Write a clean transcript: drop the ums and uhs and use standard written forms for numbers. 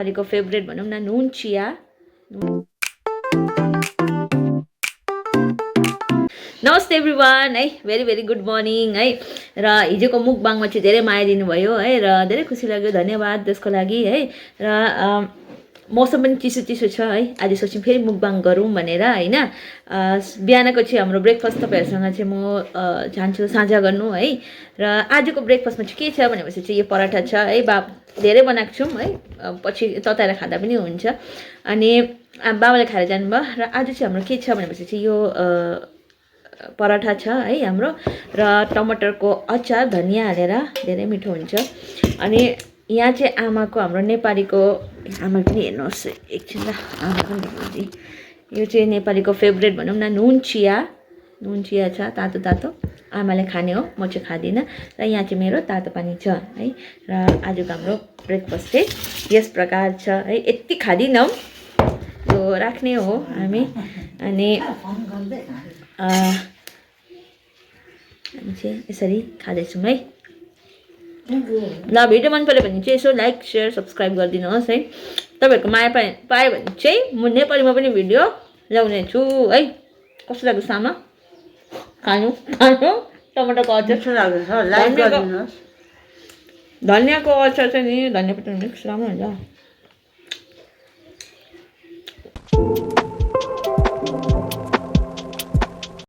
नेपालीको फेभरेट भनौँ न नुन चिया। नमस्ते एभ्रिवान है, भेरी भेरी गुड मर्निङ है। र हिजोको मुकबाङमा चाहिँ धेरै माया दिनुभयो है र धेरै खुसी लाग्यो, धन्यवाद त्यसको लागि है। र मौसम पनि चिसो चिसो छ है। आज सोच्यौँ फेरि मुकबाङ गरौँ भनेर होइन। बिहानको चाहिँ हाम्रो ब्रेकफास्ट तपाईँहरूसँग चाहिँ म चाहन्छु साझा गर्नु है। र आजको ब्रेकफास्टमा चाहिँ के छ भनेपछि चाहिँ यो पराठा छ है। धेरै बनाएको छौँ है, पछि तताएर खाँदा पनि हुन्छ। अनि बाबाले खाएर जानुभयो र आज चाहिँ हाम्रो के छ भनेपछि चाहिँ यो पराठा छ है हाम्रो, र टमाटरको अचार धनियाँ हालेर धेरै मिठो हुन्छ। अनि यहाँ चाहिँ आमाको हाम्रो नेपालीको, आमा पनि हेर्नुहोस् एकछिन ल, आमा पनि हेर्नुहोस्। यो चाहिँ नेपालीको फेभरेट भनौँ न नुन चिया छ, तातो तातो आमाले खाने हो, म चाहिँ खाँदिनँ। र यहाँ चाहिँ मेरो तातो पानी छ है। र आजको हाम्रो ब्रेकफास्ट चाहिँ यस प्रकार छ है। यति खाँदिनौँ, यो राख्ने हो हामी। अनि हामी चाहिँ यसरी खाँदैछौँ है। ल भिडियो मन पऱ्यो भने चाहिँ यसो लाइक सेयर सब्सक्राइब गरिदिनुहोस् है। तपाईँहरूको माया पायो भने चाहिँ म नेपालीमा पनि भिडियो ल्याउने छु है। कस्तो लाग्यो सामा खानु टमाटरको अचार लाग्दैछ, लाइक गरिदिनुहोस्। धनियाँको अचार चाहिँ नि, धनियाँ पत्ता मिक्स राम्रो हुन्छ।